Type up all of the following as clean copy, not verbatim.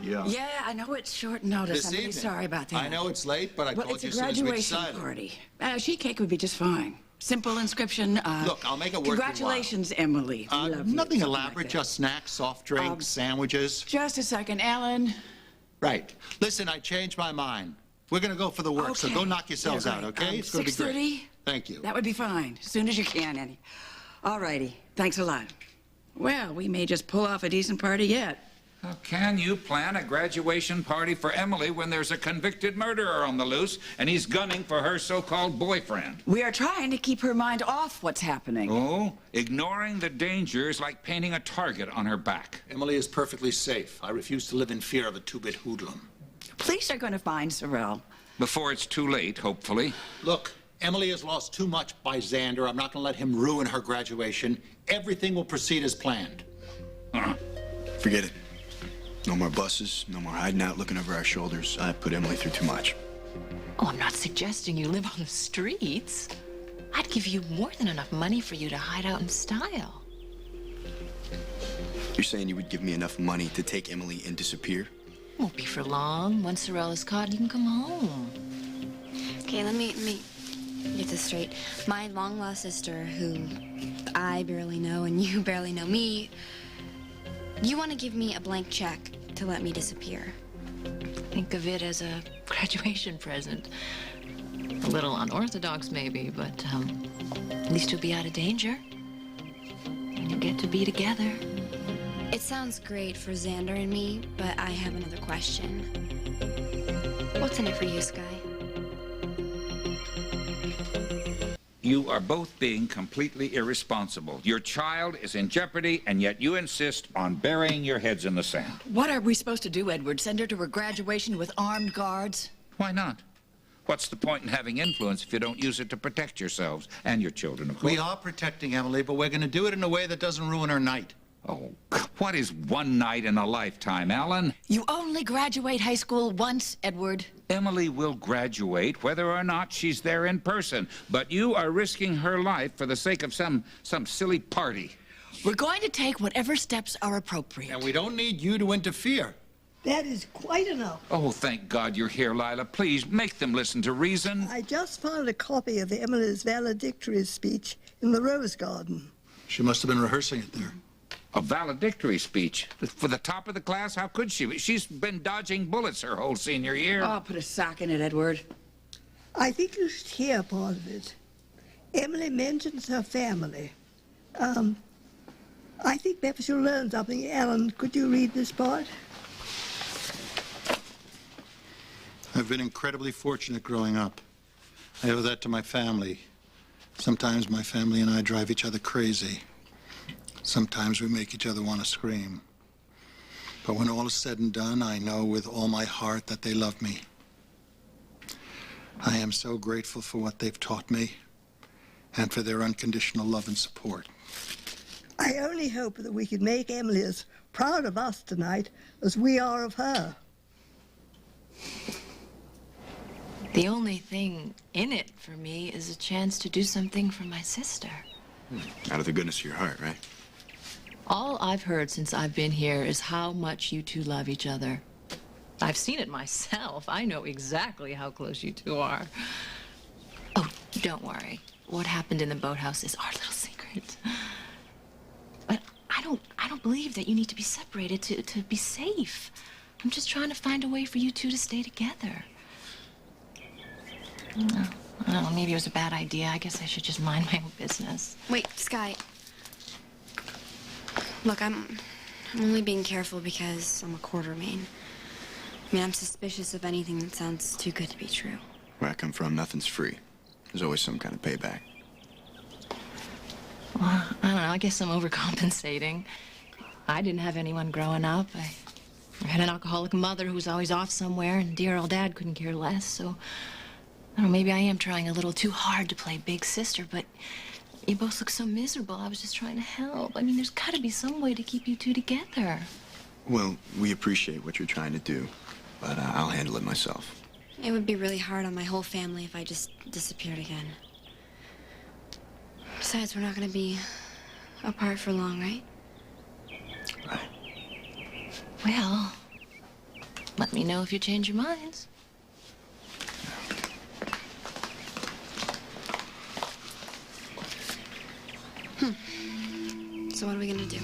Yeah. Yeah, I know it's short notice. This I'm really evening. sorry about that. I know it's late, but I Well, told you it's as a soon as we graduation decided. party. Sheet cake would be just fine. Simple inscription. Look, I'll make it worth your while. Congratulations, Emily. We love you. Nothing Something elaborate, like that. just snacks, soft drinks, sandwiches. Just a second, Ellen. Right. Listen, I changed my mind. We're going to go for the work, so Okay. go knock yourselves Yeah, out, great. okay? It's going to be great. 6:30? Thank you. That would be fine. As soon as you can, Annie. All righty. Thanks a lot. Well, we may just pull off a decent party yet. How can you plan a graduation party for Emily when there's a convicted murderer on the loose and he's gunning for her so-called boyfriend? We are trying to keep her mind off what's happening. Oh, ignoring the danger is like painting a target on her back. Emily is perfectly safe. I refuse to live in fear of a two-bit hoodlum. Police are going to find Sorrel. Before it's too late, hopefully. Look, Emily has lost too much by Xander. I'm not going to let him ruin her graduation. Everything will proceed as planned. Forget it. No more buses, no more hiding out looking over our shoulders. I put Emily through too much. Oh, I'm not suggesting you live on the streets. I'd give you more than enough money for you to hide out in style. You're saying you would give me enough money to take Emily and disappear? Won't be for long. Once Sorrel is caught, you can come home. Okay, let me get this straight. My long-lost sister, who I barely know and you barely know me, you want to give me a blank check to let me disappear. Think of it as a graduation present. A little unorthodox, maybe, but at least you'll be out of danger. And you'll get to be together. It sounds great for Xander and me, but I have another question. What's in it for you, Sky? You are both being completely irresponsible. Your child is in jeopardy, and yet you insist on burying your heads in the sand. What are we supposed to do, Edward? Send her to her graduation with armed guards? Why not? What's the point in having influence if you don't use it to protect yourselves and your children, of course? We are protecting Emily, but we're going to do it in a way that doesn't ruin her night. Oh, what is one night in a lifetime, Alan? You only graduate high school once, Edward. Emily will graduate whether or not she's there in person, but you are risking her life for the sake of some silly party. We're going to take whatever steps are appropriate. And we don't need you to interfere. That is quite enough. Oh, thank God you're here, Lila. Please, make them listen to reason. I just found a copy of Emily's valedictory speech in the Rose Garden. She must have been rehearsing it there. A valedictory speech? For the top of the class? How could she? She's been dodging bullets her whole senior year. Oh, put a sock in it, Edward. I think you should hear part of it. Emily mentions her family. I think perhaps you'll learn something. Alan, could you read this part? I've been incredibly fortunate growing up. I owe that to my family. Sometimes my family and I drive each other crazy. Sometimes we make each other want to scream. But when all is said and done, I know with all my heart that they love me. I am so grateful for what they've taught me and for their unconditional love and support. I only hope that we can make Emily as proud of us tonight as we are of her. The only thing in it for me is a chance to do something for my sister. Out of the goodness of your heart, right? All I've heard since I've been here is how much you two love each other. I've seen it myself. I know exactly how close you two are. Oh, don't worry. What happened in the boathouse is our little secret. But I don't believe that you need to be separated to be safe. I'm just trying to find a way for you two to stay together. I don't know, maybe it was a bad idea. I guess I should just mind my own business. Wait, Sky. Look, I'm only being careful because I'm a Quartermain. I mean, I'm suspicious of anything that sounds too good to be true. Where I come from, nothing's free. There's always some kind of payback. Well, I don't know. I guess I'm overcompensating. I didn't have anyone growing up. I had an alcoholic mother who was always off somewhere, and dear old dad couldn't care less, so... I don't know, maybe I am trying a little too hard to play big sister, but you both look so miserable. I was just trying to help. I mean, there's got to be some way to keep you two together. Well, we appreciate what you're trying to do, but I'll handle it myself. It would be really hard on my whole family if I just disappeared again. Besides, we're not going to be apart for long, right? Right. Well, Let me know if you change your minds. So what are we gonna do?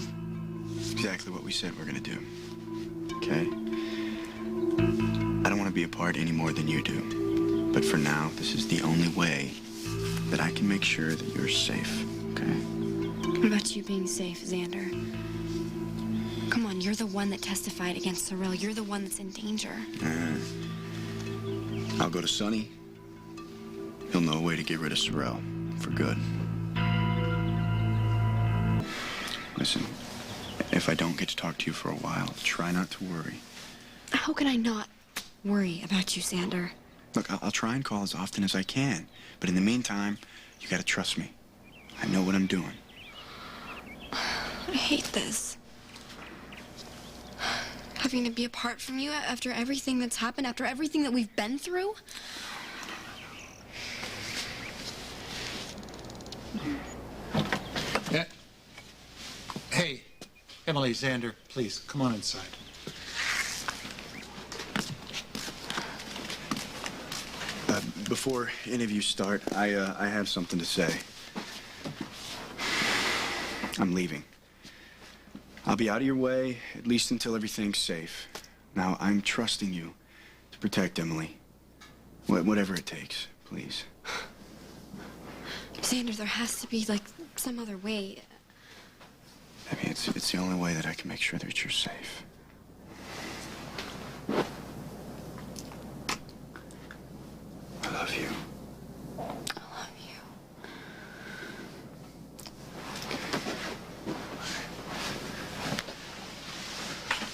Exactly what we said we're gonna do. Okay? I don't want to be a part any more than you do. But for now, this is the only way that I can make sure that you're safe. Okay? What about you being safe, Xander? Come on, you're the one that testified against Sorrel. You're the one that's in danger. I'll go to Sonny. He'll know a way to get rid of Sorrel for good. Listen, if I don't get to talk to you for a while, try not to worry. How can I not worry about you, Xander? Look, I'll try and call as often as I can. But in the meantime, you gotta trust me. I know what I'm doing. I hate this. Having to be apart from you after everything that's happened, after everything that we've been through. Yeah. Hey, Emily, Xander, please, come on inside. Before interviews start, I have something to say. I'm leaving. I'll be out of your way, at least until everything's safe. Now, I'm trusting you to protect Emily. Whatever it takes, please. Xander, there has to be, like, some other way. I mean, it's the only way that I can make sure that you're safe. I love you. I love you.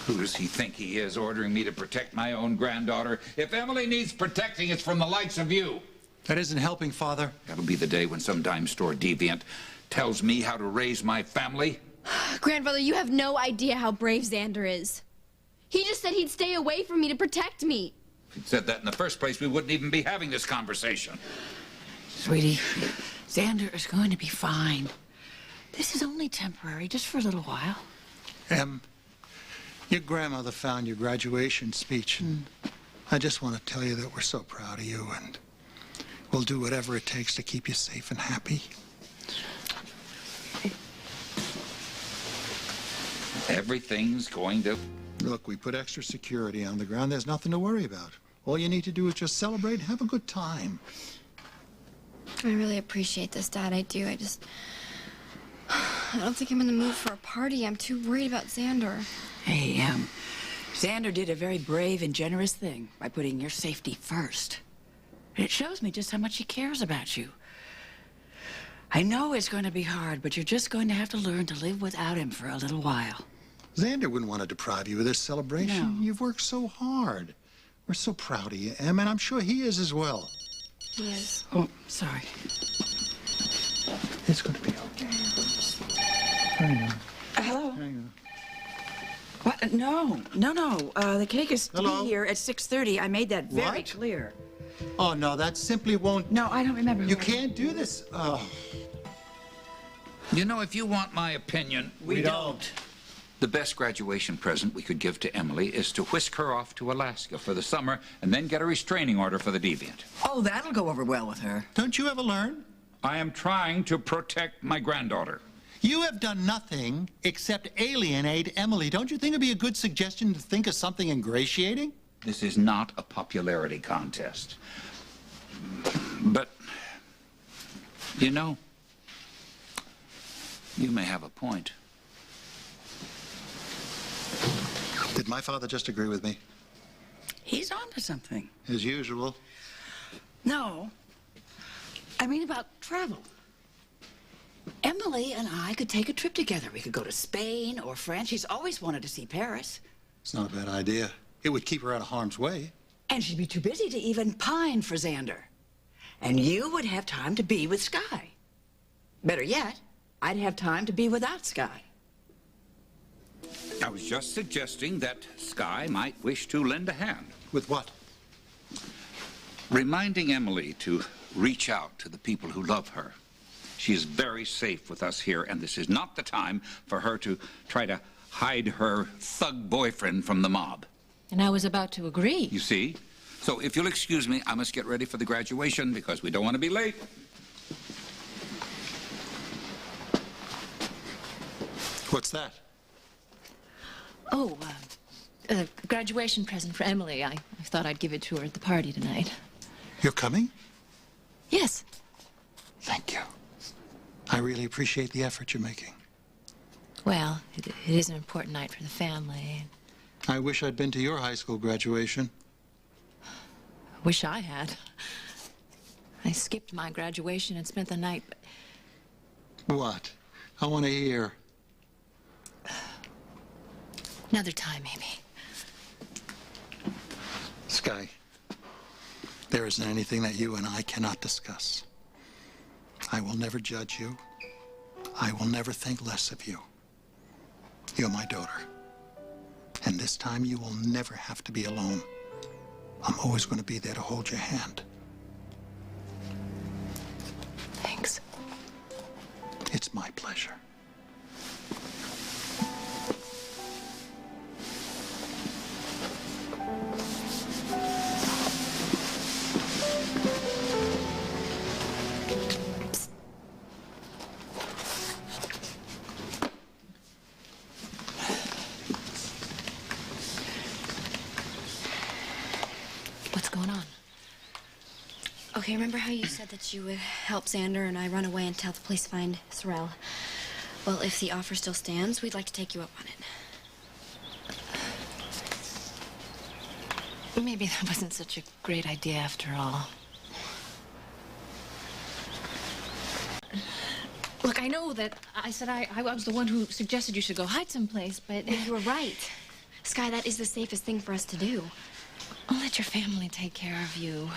Who does he think he is, ordering me to protect my own granddaughter? If Emily needs protecting, it's from the likes of you. That isn't helping, Father. That'll be the day when some dime store deviant tells me how to raise my family. Grandfather, you have no idea how brave Xander is. He just said he'd stay away from me to protect me. If he'd said that in the first place, we wouldn't even be having this conversation. Sweetie, Xander is going to be fine. This is only temporary, just for a little while. Em, your grandmother found your graduation speech, and I just want to tell you that we're so proud of you, and we'll do whatever it takes to keep you safe and happy. Everything's going to... Look, we put extra security on the ground. There's nothing to worry about. All you need to do is just celebrate and have a good time. I really appreciate this, Dad. I do. I don't think I'm in the mood for a party. I'm too worried about Xander. Hey, Xander did a very brave and generous thing by putting your safety first. It shows me just how much he cares about you. I know it's going to be hard, but you're just going to have to learn to live without him for a little while. Xander wouldn't want to deprive you of this celebration. No. You've worked so hard. We're so proud of you, Em, and I'm sure he is as well. He is. Oh, sorry. It's going to be okay. Hang on. Hello? Hang on. What? No. The cake is to Hello? be here at 6:30. I made that very What? clear. Oh, no, that simply won't... No, I don't remember. You can't do this. Oh. You know, if you want my opinion, We don't. the best graduation present we could give to Emily is to whisk her off to Alaska for the summer and then get a restraining order for the deviant. Oh, that'll go over well with her. Don't you ever learn? I am trying to protect my granddaughter. You have done nothing except alienate Emily. Don't you think it'd be a good suggestion to think of something ingratiating? This is not a popularity contest. But, you know, you may have a point. Did my father just agree with me? He's on to something. As usual. No. I mean about travel. Emily and I could take a trip together. We could go to Spain or France. She's always wanted to see Paris. It's not a bad idea. It would keep her out of harm's way. And she'd be too busy to even pine for Xander. And you would have time to be with Sky. Better yet, I'd have time to be without Sky. I was just suggesting that Sky might wish to lend a hand. With what? Reminding Emily to reach out to the people who love her. She is very safe with us here, and this is not the time for her to try to hide her thug boyfriend from the mob. And I was about to agree. You see? So if you'll excuse me, I must get ready for the graduation because we don't want to be late. What's that? Oh, a graduation present for Emily. I thought I'd give it to her at the party tonight. You're coming? Yes. Thank you. I really appreciate the effort you're making. Well, it is an important night for the family. I wish I'd been to your high school graduation. Wish I had. I skipped my graduation and spent the night. What? I want to hear. Another time, maybe. Sky, there isn't anything that you and I cannot discuss. I will never judge you. I will never think less of you. You're my daughter. And this time you will never have to be alone. I'm always going to be there to hold your hand. Thanks. It's my pleasure. What's going on? Okay, remember how you said that you would help Xander and I run away and tell the police to find Sorrel? Well, if the offer still stands, we'd like to take you up on it. Maybe that wasn't such a great idea after all. Look, I know that I said I was the one who suggested you should go hide someplace, but... You were right. Sky, that is the safest thing for us to do. I'll let your family take care of you.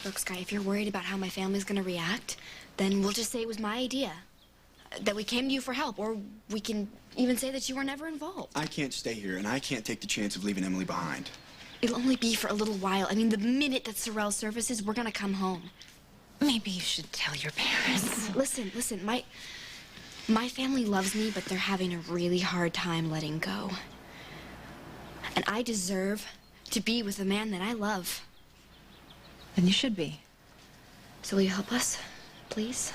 Look, Sky, if you're worried about how my family's gonna react, then we'll just say it was my idea. That we came to you for help, or we can even say that you were never involved. I can't stay here, and I can't take the chance of leaving Emily behind. It'll only be for a little while. I mean, the minute that Sorrel surfaces, we're gonna come home. Maybe you should tell your parents. Listen, my family loves me, but they're having a really hard time letting go. And I deserve to be with the man that I love. Then you should be. So will you help us, please?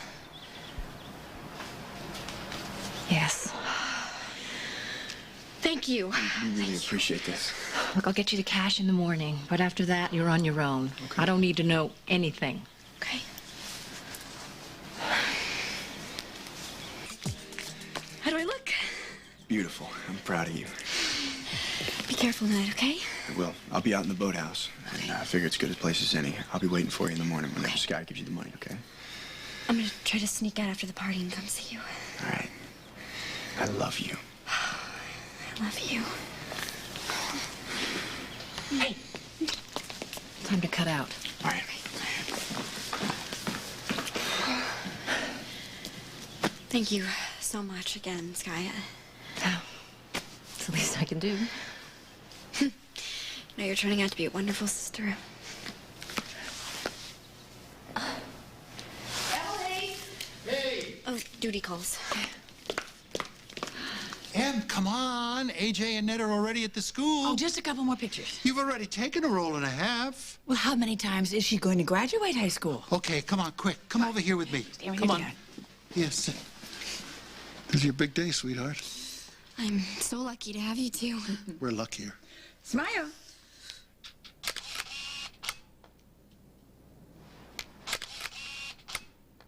Yes. Thank you. We really appreciate this. Look, I'll get you the cash in the morning, but after that, you're on your own. Okay. I don't need to know anything. Okay. How do I look? Beautiful. I'm proud of you. Be careful tonight, okay? I will. I'll be out in the boathouse. And I figure it's as good a place as any. I'll be waiting for you in the morning whenever Sky gives you the money, okay? I'm gonna try to sneak out after the party and come see you. All right. I love you. I love you. Hey! Time to cut out. All right. Thank you so much again, Sky. Oh, it's the least I can do. No, you're turning out to be a wonderful sister. Ellie! Hey! Oh, duty calls. Em, come on. AJ and Ned are already at the school. Oh, just a couple more pictures. You've already taken a roll and a half. Well, how many times is she going to graduate high school? Okay, come on, quick. Come over here with me. Stand right Come here, on. Dad. Yes. This is your big day, sweetheart. I'm so lucky to have you two. We're luckier. Smile.